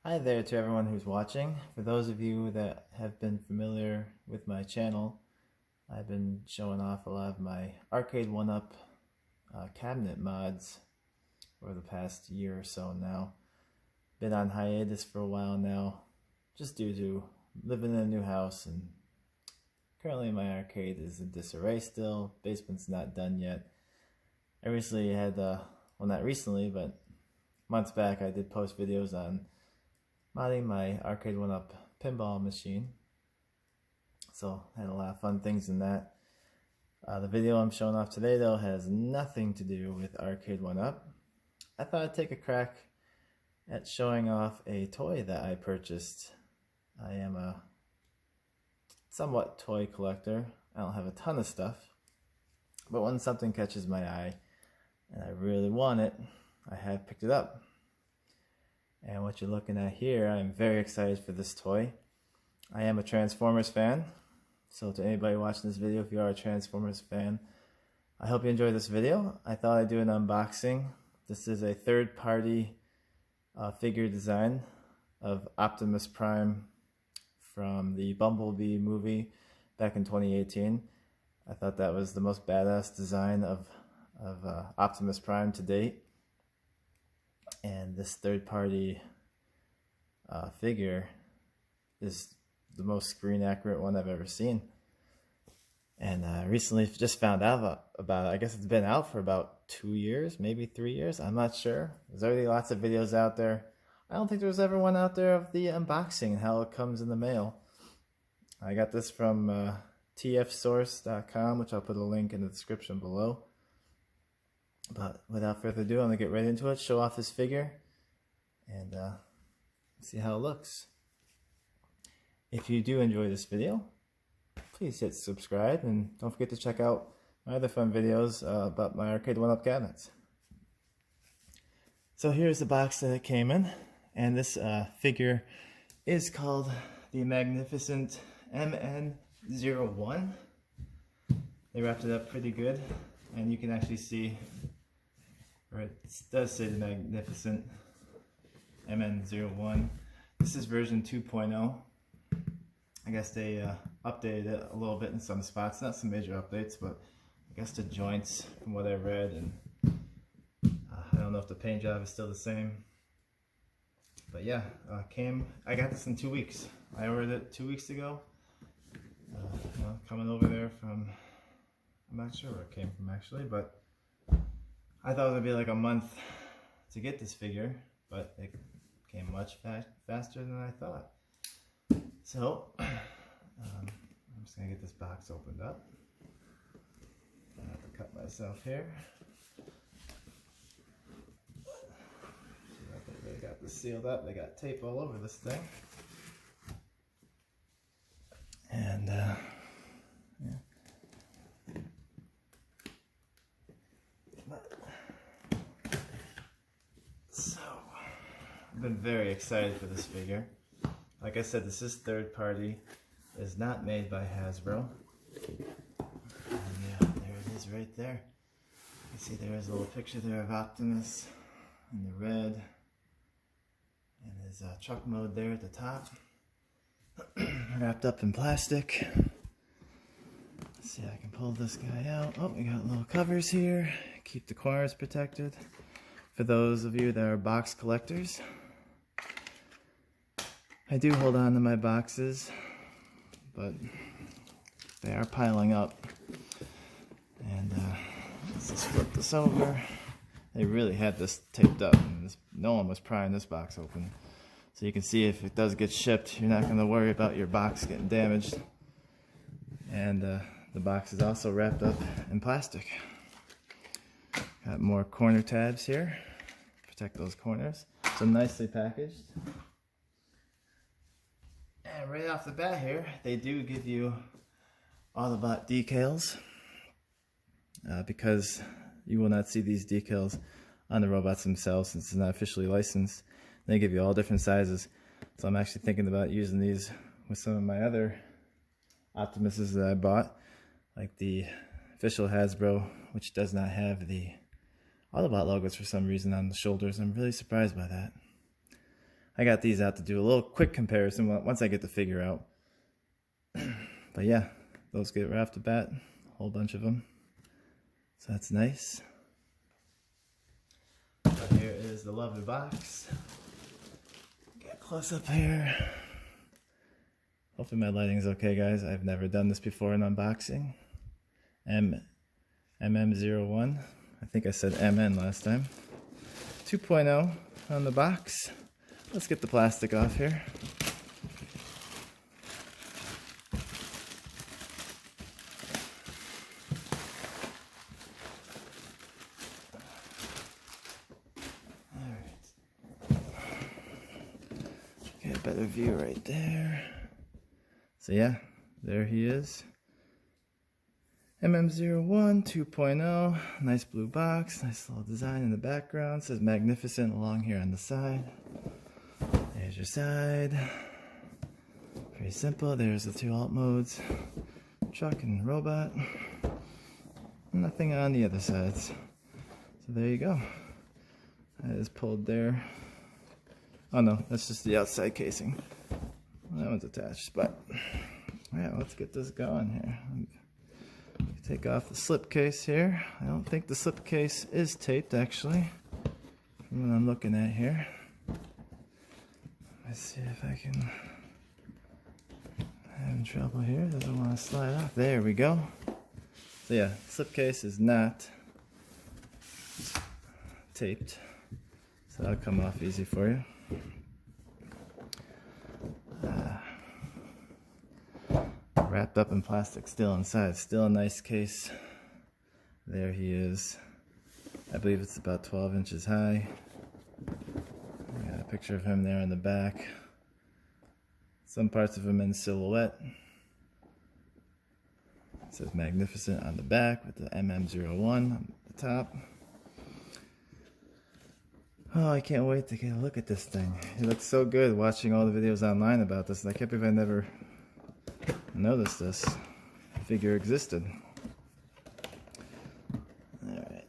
Hi there to everyone who's watching. For those of you that have been familiar with my channel, I've been showing off a lot of my arcade 1-up cabinet mods over the past year or so now. Been on hiatus for a while now, just due to living in a new house, and currently my arcade is in disarray still. Basement's not done yet. I recently had, well, not recently, but months back, I did post videos on modding my arcade 1-up pinball machine. So I had a lot of fun things in that. The video I'm showing off today though has nothing to do with arcade 1-up. I thought I'd take a crack at showing off a toy that I purchased. I am a somewhat toy collector. I don't have a ton of stuff, but when something catches my eye and I really want it, I have picked it up. And what you're looking at here, I'm very excited for this toy. I am a Transformers fan, so to anybody watching this video, if you are a Transformers fan, I hope you enjoy this video. I thought I'd do an unboxing. This is a third-party figure design of Optimus Prime from the Bumblebee movie back in 2018. I thought that was the most badass design of Optimus Prime to date. And this third-party figure is the most screen accurate one I've ever seen. And I recently just found out about it. I guess it's been out for about 2 years, maybe 3 years. I'm not sure. There's already lots of videos out there. I don't think there was ever one out there of the unboxing and how it comes in the mail. I got this from tfsource.com, which I'll put a link in the description below. But without further ado, I'm going to get right into it, show off this figure, and see how it looks. If you do enjoy this video, please hit subscribe, and don't forget to check out my other fun videos about my arcade 1-up cabinets. So here's the box that it came in, and this figure is called the magnificent MM-01. They wrapped it up pretty good, and you can actually see, or it does say the magnificent MM-01. This is version 2.0. I guess they updated it a little bit in some spots. Not some major updates, but I guess the joints, from what I read, and I don't know if the paint job is still the same. But yeah, I got this in 2 weeks. I ordered it 2 weeks ago. Coming over there from, I'm not sure where it came from actually, but I thought it would be like a month to get this figure, but it came much faster than I thought. So, I'm just going to get this box opened up. I have to cut myself here. They got this sealed up. They got tape all over this thing. And, yeah. So, I've been very excited for this figure. Like I said, this is third party. It is not made by Hasbro. And yeah, there it is right there. You see there is a little picture there of Optimus in the red. And his truck mode there at the top. Wrapped up in plastic. Let's see, I can pull this guy out. Oh, we got little covers here. Keep the corners protected. For those of you that are box collectors, I do hold on to my boxes, but they are piling up. And let's just flip this over. They really had this taped up, and no one was prying this box open. So you can see if it does get shipped, you're not going to worry about your box getting damaged. And the box is also wrapped up in plastic. Got more corner tabs here, protect those corners. So nicely packaged. And right off the bat here, they do give you Autobot decals, because you will not see these decals on the robots themselves since it's not officially licensed. They give you all different sizes. So I'm actually thinking about using these with some of my other Optimuses that I bought, like the official Hasbro, which does not have the Autobot logos for some reason on the shoulders. I'm really surprised by that. I got these out to do a little quick comparison once I get the figure out. But yeah, those get right off the bat, a whole bunch of them. So that's nice. But here is the lovely box. Get close up here. Hopefully my lighting's okay, guys. I've never done this before in unboxing. MM-01. I think I said MN last time. 2.0 on the box. Let's get the plastic off here. Get a better view right there. So yeah, there he is. MM-01 2.0, nice blue box, nice little design in the background. It says magnificent along here on the side. There's your side. Very simple. There's the two alt modes, truck and robot. Nothing on the other sides. So there you go. That is pulled there. Oh no, that's just the outside casing. That one's attached, but yeah, let's get this going here. Take off the slipcase here. I don't think the slipcase is taped, actually, from what I'm looking at here. Let's see if I can. I'm having trouble here. Doesn't want to slide off. There we go. So yeah, slipcase is not taped, so that'll come off easy for you. Wrapped up in plastic still inside. Still a nice case. There he is. I believe it's about 12 inches high. I got a picture of him there in the back. Some parts of him in silhouette. It says magnificent on the back with the MM-01 on the top. Oh, I can't wait to get a look at this thing. It looks so good watching all the videos online about this, and I can't believe I never noticed this figure existed. Alright.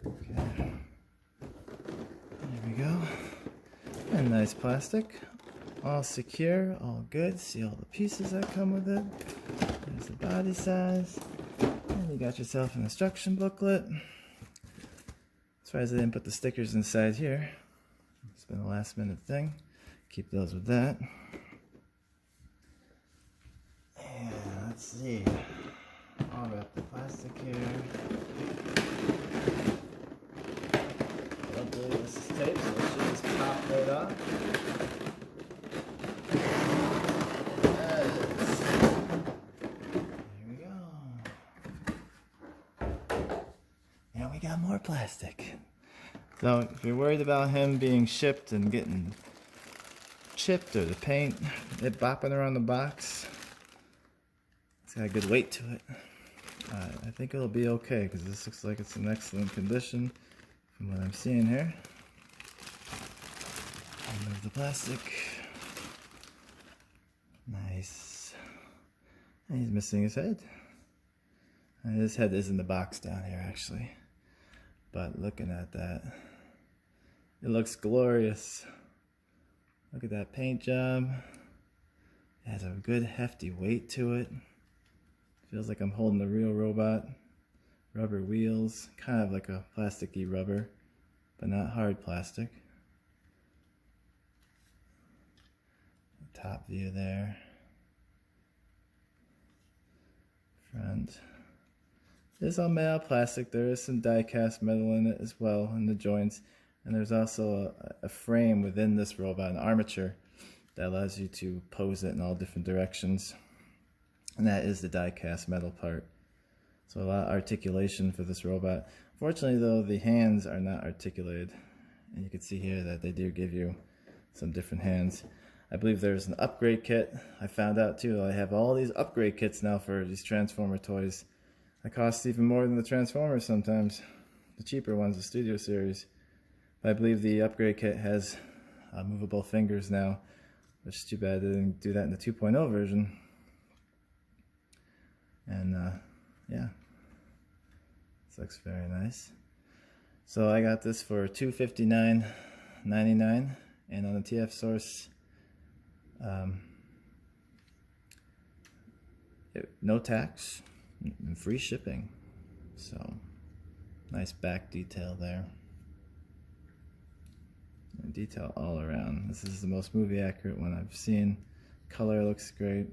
Okay. There we go. And nice plastic. All secure, all good. See all the pieces that come with it. There's the body size. And you got yourself an instruction booklet. As far as I didn't put the stickers inside here. It's been a last minute thing. Keep those with that. And let's see. I'll wrap the plastic here. I don't believe this is taped, so it should just pop right off. We got more plastic. So if you're worried about him being shipped and getting chipped or the paint it bopping around the box, it's got a good weight to it. I think it'll be okay because this looks like it's in excellent condition from what I'm seeing here. Remove the plastic. Nice. And he's missing his head. And his head is in the box down here actually. But looking at that, it looks glorious. Look at that paint job. It has a good hefty weight to it. Feels like I'm holding a real robot. Rubber wheels, kind of like a plasticky rubber, but not hard plastic. Top view there. Front. It's all made out of plastic. There is some die-cast metal in it as well in the joints, and there's also a frame within this robot, an armature, that allows you to pose it in all different directions, and that is the die-cast metal part. So a lot of articulation for this robot. Fortunately though, the hands are not articulated, and you can see here that they do give you some different hands. I believe there's an upgrade kit. I found out too, I have all these upgrade kits now for these Transformer toys. It costs even more than the Transformers sometimes. The cheaper ones, the Studio Series. But I believe the upgrade kit has movable fingers now, which is too bad they didn't do that in the 2.0 version. And yeah, this looks very nice. So I got this for $259.99, and on the TF Source, no tax and free shipping. So nice back detail there. And detail all around. This is the most movie accurate one I've seen. Color looks great.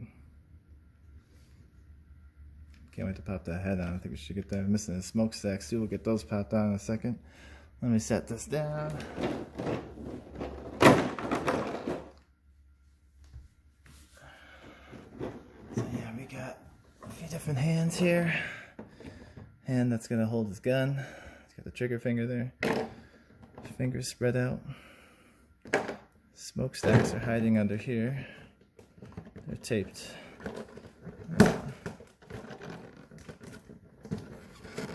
Can't wait to pop that head on. I think we should get that. I'm missing the smokestacks too. We'll get those popped on in a second. Let me set this down. So yeah, we got a few different hands here. Hand that's gonna hold his gun. It's got the trigger finger there. Fingers spread out. Smokestacks are hiding under here. They're taped.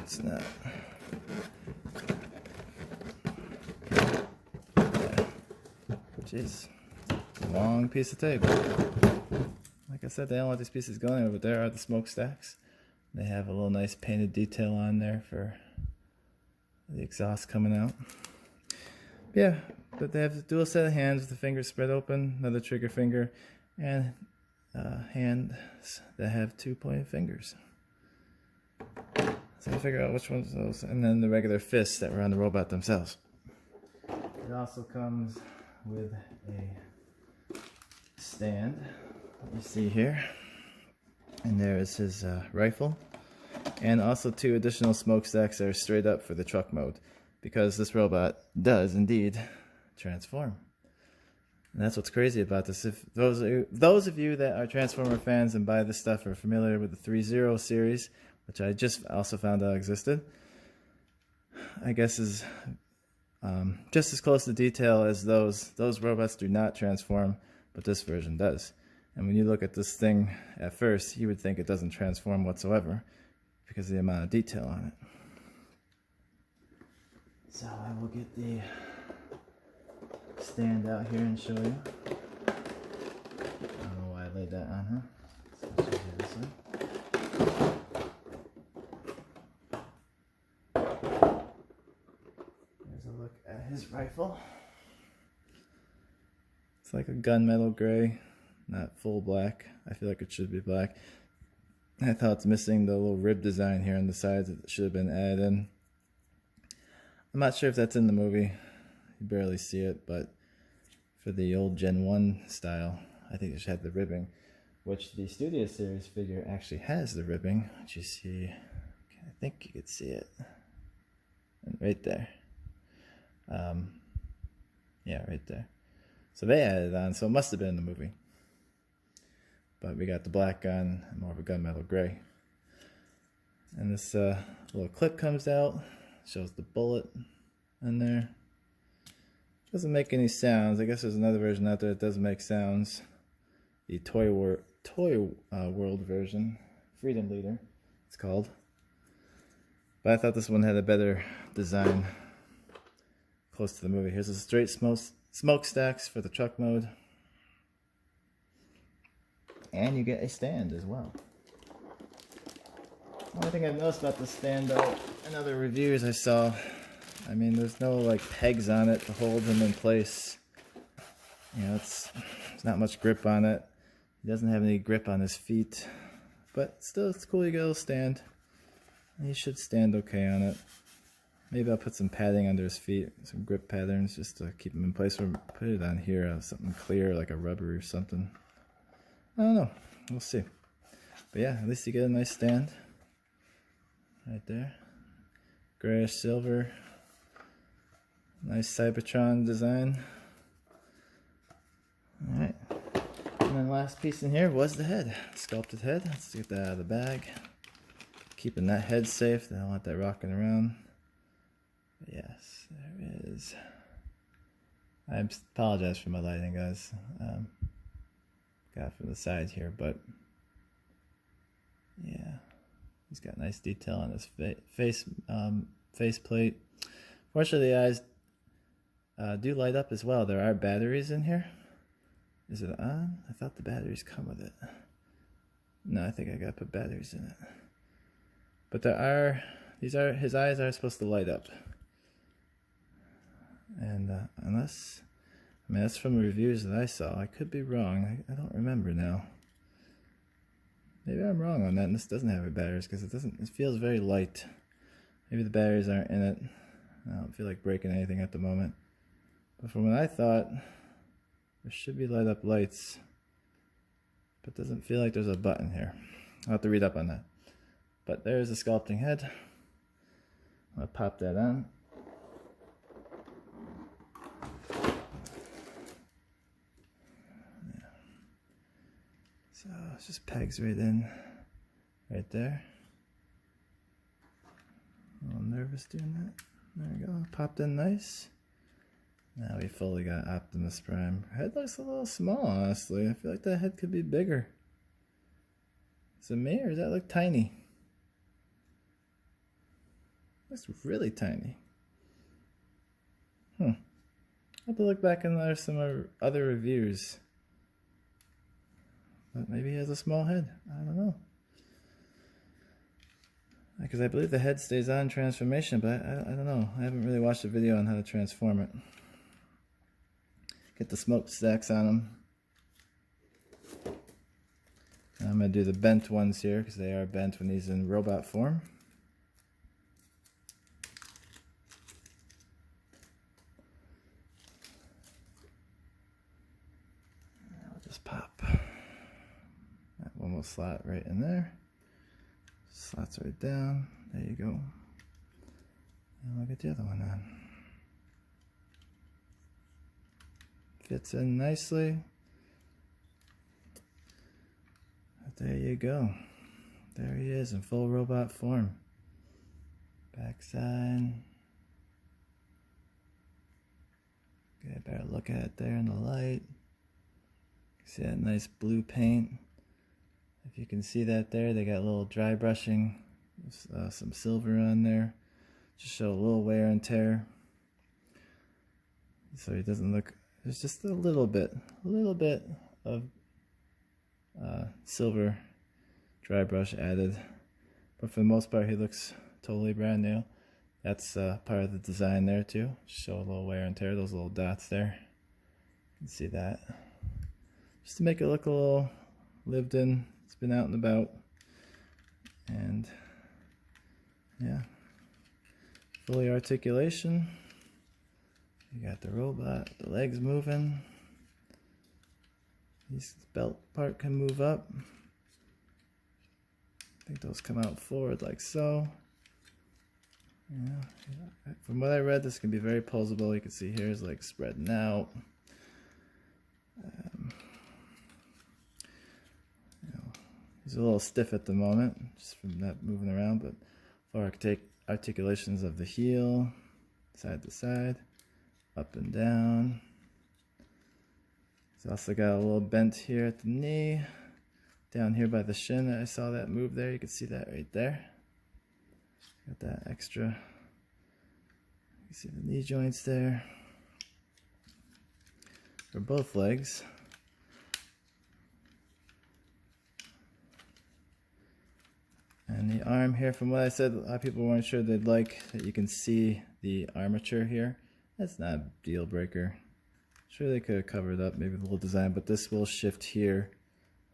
It's not. Yeah. Jeez. Long piece of tape. Like I said, they don't want these pieces going anywhere, but there are the smokestacks. They have a little nice painted detail on there for the exhaust coming out. Yeah, but they have a dual set of hands with the fingers spread open, another trigger finger, and hands that have 2 pointed fingers. So I figure out which ones those, and then the regular fists that were on the robot themselves. It also comes with a stand, you see here, and there is his rifle, and also 2 additional smokestacks that are straight up for the truck mode, because this robot does indeed transform. And that's what's crazy about this. If those of you that are Transformer fans and buy this stuff are familiar with the 3.0 series, which I just also found out existed, I guess is just as close to detail as those. Those robots do not transform, but this version does. And when you look at this thing at first, you would think it doesn't transform whatsoever because of the amount of detail on it. So I will get the stand out here and show you. I don't know why I laid that on her. So I'll show you this way. Here's a look at his rifle. It's like a gunmetal gray, not full black. I feel like it should be black. I thought it's missing the little rib design here on the sides. It should have been added in. I'm not sure if that's in the movie. You barely see it, but for the old Gen 1 style, I think it should have the ribbing, which the Studio Series figure actually has the ribbing, which you see, I think you could see it, and right there. Yeah, right there. So they added it on, so it must have been in the movie. But we got the black gun, more of a gunmetal gray. And this little clip comes out, shows the bullet in there. Doesn't make any sounds. I guess there's another version out there that does make sounds. The Toy World version, Freedom Leader, it's called. But I thought this one had a better design, close to the movie. Here's a straight smokestacks for the truck mode, and you get a stand as well. One thing I've noticed about this stand, though, in other reviews I saw, I mean, there's no like pegs on it to hold him in place. You know, there's not much grip on it. He doesn't have any grip on his feet, but still, it's cool. You get a little stand. He should stand okay on it. Maybe I'll put some padding under his feet, some grip patterns, just to keep him in place. Or put it on here, something clear, like a rubber or something. I don't know. We'll see. But yeah, at least you get a nice stand. Right there. Grayish silver. Nice Cybertron design. Alright. And then last piece in here was the head. Sculpted head. Let's get that out of the bag. Keeping that head safe. I don't want that rocking around. But yes, there is. I apologize for my lighting, guys. Got it from the side here, but yeah, he's got nice detail on his face plate. Fortunately, the eyes do light up as well. There are batteries in here. Is it on? I thought the batteries come with it. No, I think I gotta put batteries in it. But his eyes are supposed to light up. And unless, I mean, that's from the reviews that I saw. I could be wrong. I don't remember now. Maybe I'm wrong on that, and this doesn't have batteries because it feels very light. Maybe the batteries aren't in it. I don't feel like breaking anything at the moment. But from what I thought, there should be light up lights. But it doesn't feel like there's a button here. I'll have to read up on that. But there's the sculpting head. I'm going to pop that on. Yeah. So it just pegs right in, right there. A little nervous doing that. There we go, popped in nice. Now we fully got Optimus Prime. Head looks a little small, honestly. I feel like that head could be bigger. Is it me, or does that look tiny? Looks really tiny. I have to look back and there's some other reviews. But maybe he has a small head. I don't know. Because I believe the head stays on transformation, but I don't know. I haven't really watched a video on how to transform it. Get the smokestacks on them. I'm going to do the bent ones here because they are bent when he's in robot form. I'll just pop. That one will slot right in there. Slots right down. There you go. And we'll get the other one on. Fits in nicely. But there you go. There he is in full robot form. Backside. Get a better look at it there in the light. See that nice blue paint. If you can see that there, they got a little dry brushing, some silver on there, just show a little wear and tear. So he doesn't look, there's just a little bit of silver dry brush added. But for the most part, he looks totally brand new. That's part of the design there too. Show a little wear and tear, those little dots there. You can see that. Just to make it look a little lived in. It's been out and about, and yeah, fully articulation. You got the robot, the legs moving. This belt part can move up. I think those come out forward like so. Yeah. From what I read, this can be very posable. You can see here is like spreading out. He's a little stiff at the moment, just from that moving around, but for articulations of the heel, side to side, up and down. He's also got a little bent here at the knee, down here by the shin. I saw that move there. You can see that right there. Got that extra. You see the knee joints there for both legs. And the arm here, from what I said, a lot of people weren't sure they'd like that you can see the armature here. That's not a deal breaker. Sure, they could have covered up maybe a little design, but this will shift here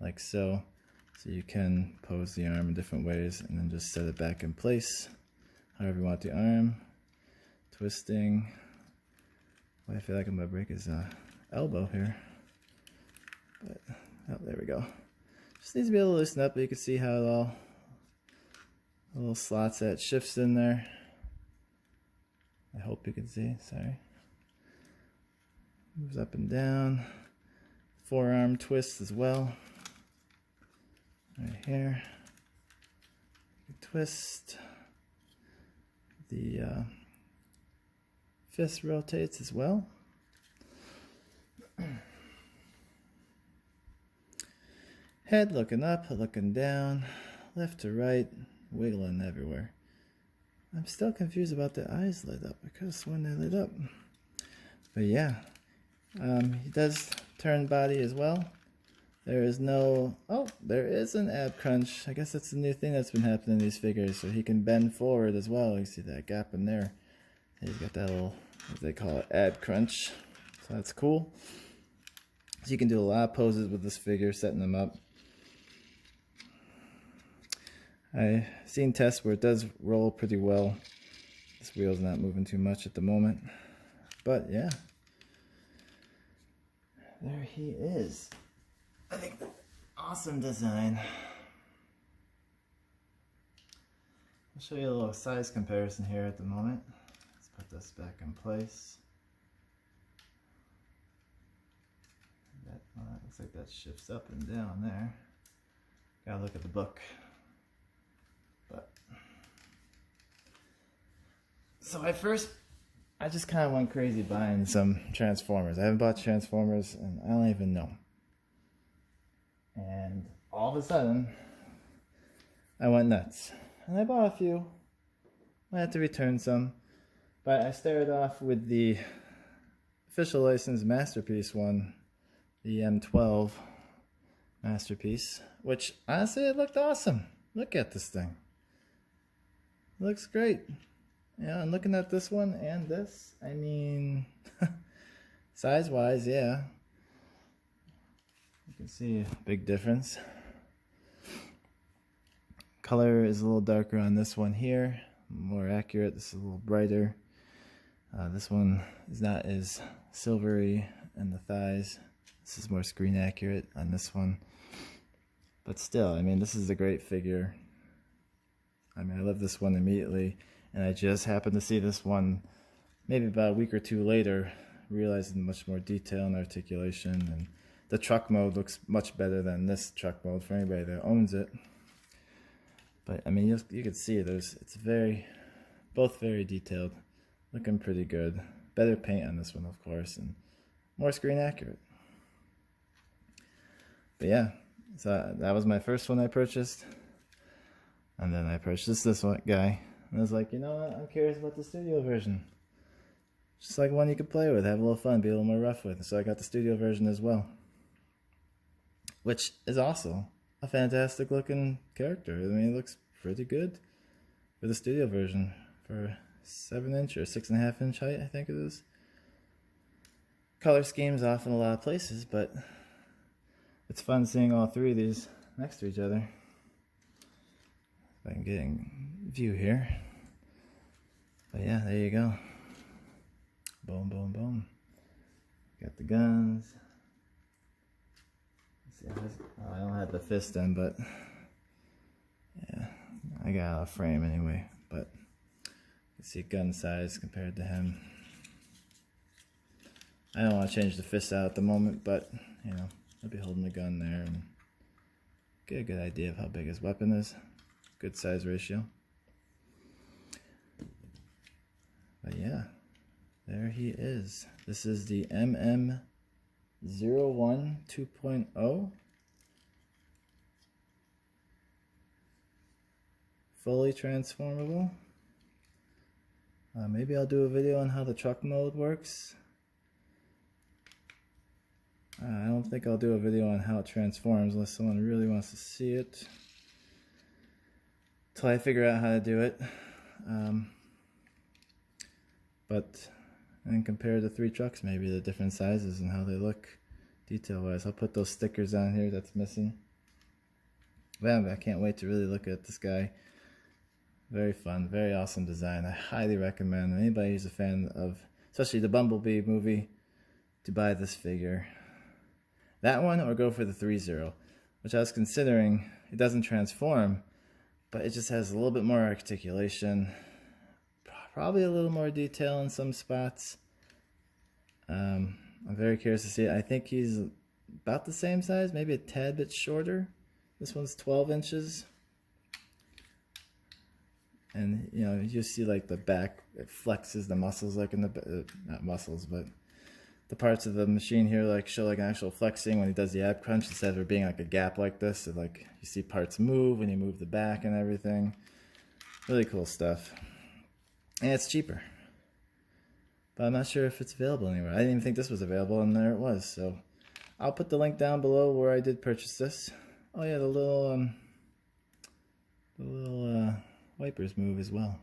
like so. So you can pose the arm in different ways and then just set it back in place however you want the arm. Twisting. What I feel like I'm going to break is elbow here. But, oh, there we go. Just needs to be a little loosened up, but you can see how it all, little slots that shifts in there. I hope you can see, sorry. Moves up and down. Forearm twist as well. Right here. Twist. The fist rotates as well. Head looking up, looking down, left to right, wiggling everywhere. I'm still confused about the eyes lit up, because when they lit up, But yeah, he does turn body as well. There is no, oh, there is an ab crunch. I guess that's the new thing that's been happening in these figures. So he can bend forward as well. You see that gap in there. He's got that little, what they call it, ab crunch. So that's cool. So you can do a lot of poses with this figure, setting them up. I've seen tests where it does roll pretty well. This wheel's not moving too much at the moment. But yeah, there he is. I think awesome design. I'll show you a little size comparison here at the moment. Let's put this back in place. That looks like that shifts up and down there. Gotta look at the book. But so I just kind of went crazy buying some Transformers. I haven't bought Transformers and I don't even know. And all of a sudden, I went nuts. And I bought a few. I had to return some. But I started off with the official license Masterpiece one, the M12 Masterpiece, which honestly it looked awesome. Look at this thing. It looks great. Yeah, and looking at this one and this, I mean, size-wise, yeah. You can see a big difference. Color is a little darker on this one here, more accurate. This is a little brighter. This one is not as silvery in the thighs. This is more screen accurate on this one. But still, I mean, this is a great figure. I mean, I love this one immediately, and I just happened to see this one maybe about a week or two later, realizing much more detail and articulation, and the truck mode looks much better than this truck mode for anybody that owns it. But I mean, you can see it's both very detailed, looking pretty good. Better paint on this one, of course, and more screen accurate. But yeah, so that was my first one I purchased. And then I purchased this one guy. And I was like, you know what? I'm curious about the studio version. Just like one you could play with, have a little fun, be a little more rough with. So I got the studio version as well. Which is also a fantastic looking character. I mean, it looks pretty good for the studio version. For 7-inch or 6.5-inch height, I think it is. Color scheme's off in a lot of places, but it's fun seeing all three of these next to each other. If I can get a view here. But yeah, there you go. Boom, boom, boom. Got the guns. Let's see, I don't have the fist in, but yeah, I got a frame anyway. But you see gun size compared to him. I don't want to change the fist out at the moment, but you know, I'll be holding the gun there and get a good idea of how big his weapon is. Good size ratio. But yeah, there he is. This is the MM-01 2.0. Fully transformable. Maybe I'll do a video on how the truck mode works. I don't think I'll do a video on how it transforms unless someone really wants to see it. Till I figure out how to do it. And compare the three trucks, maybe the different sizes and how they look detail wise. I'll put those stickers on here that's missing. Man, I can't wait to really look at this guy. Very fun, very awesome design. I highly recommend anybody who's a fan of, especially the Bumblebee movie, to buy this figure. That one, or go for the 3.0, which I was considering. It doesn't transform, but it just has a little bit more articulation, probably a little more detail in some spots. I'm very curious to see it. I think he's about the same size, maybe a tad bit shorter. This one's 12 inches. And you know, you see like the back, it flexes the muscles like in the, not muscles, but the parts of the machine here like show like an actual flexing when he does the ab crunch, instead of there being like a gap like this. So like you see parts move when you move the back and everything. Really cool stuff. And it's cheaper. but I'm not sure if it's available anywhere. I didn't even think this was available, and there it was. So I'll put the link down below where I did purchase this. Oh yeah, the little wipers move as well.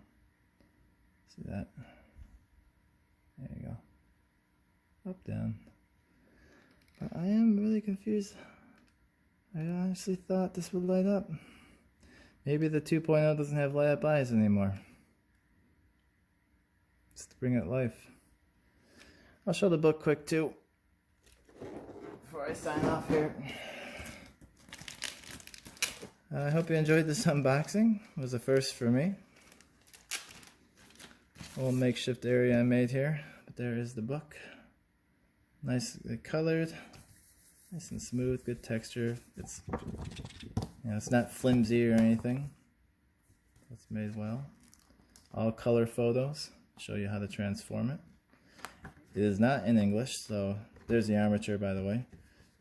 See that? There you go. Up, down. But I am really confused. I honestly thought this would light up. Maybe the 2.0 doesn't have light up eyes anymore. Just to bring it life. I'll show the book quick too before I sign off here. I hope you enjoyed this unboxing. It was a first for me. A little makeshift area I made here, but there is the book. Nicely colored, nice and smooth, good texture. It's, it's not flimsy or anything. It's made well. All color photos. Show you how to transform it. It is not in English, so there's the armature, by the way.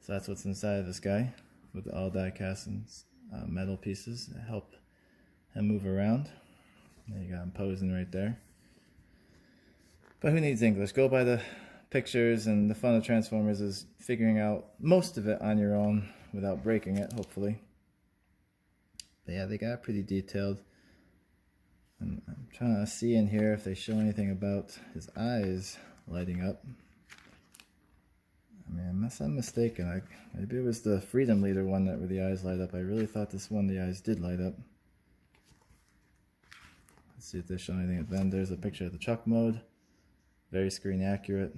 So that's what's inside of this guy, with all die-cast and metal pieces that help him move around. There you got him posing right there. But who needs English? Go by the pictures, and the fun of Transformers is figuring out most of it on your own without breaking it, hopefully. But yeah, they got pretty detailed. And I'm trying to see in here if they show anything about his eyes lighting up. I mean, unless I'm mistaken, maybe it was the Freedom Leader one where the eyes light up. I really thought this one, the eyes did light up. Let's see if they show anything. Then there's a picture of the truck mode. Very screen accurate.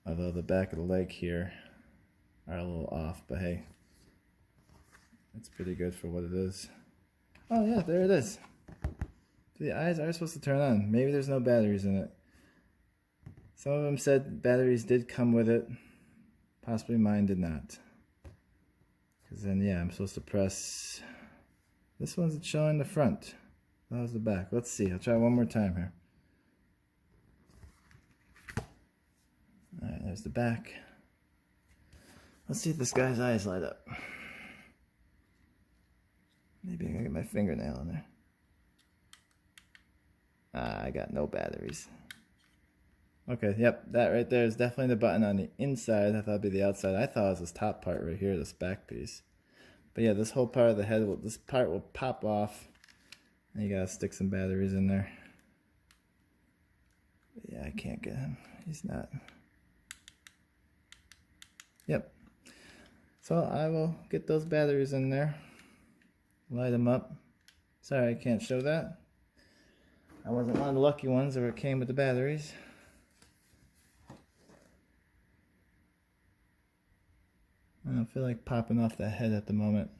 Although the back of the leg here are a little off, but hey, it's pretty good for what it is. Oh yeah, there it is. The eyes are supposed to turn on. Maybe there's no batteries in it. Some of them said batteries did come with it. Possibly mine did not. Because then, yeah, I'm supposed to press... This one's showing the front. That was the back. Let's see. I'll try one more time here. Alright, there's the back. Let's see if this guy's eyes light up. Maybe I can get my fingernail in there. I got no batteries. Okay, yep, that right there is definitely the button on the inside. I thought it'd be the outside. I thought it was this top part right here, this back piece. But yeah, this whole part of the head, this part will pop off. And you gotta stick some batteries in there. But yeah, I can't get him. He's not. Yep. So I will get those batteries in there. Light them up. Sorry, I can't show that. I wasn't one of the lucky ones where it came with the batteries. I don't feel like popping off that head at the moment.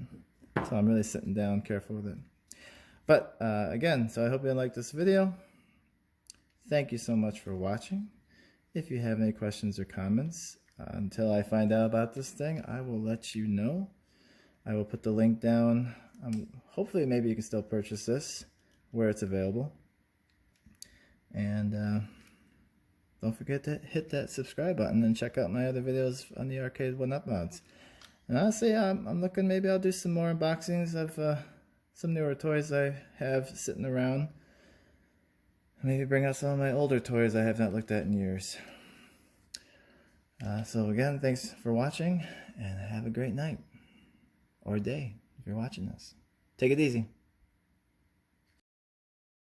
So I'm really sitting down, careful with it. But again, so I hope you liked this video. Thank you so much for watching. If you have any questions or comments, until I find out about this thing, I will let you know. I will put the link down. Hopefully maybe you can still purchase this where it's available. And don't forget to hit that subscribe button and check out my other videos on the Arcade 1-Up mods. And honestly, I'm looking, maybe I'll do some more unboxings of some newer toys I have sitting around. Maybe bring out some of my older toys I have not looked at in years. So again, thanks for watching, and have a great night. Or day, if you're watching this. Take it easy.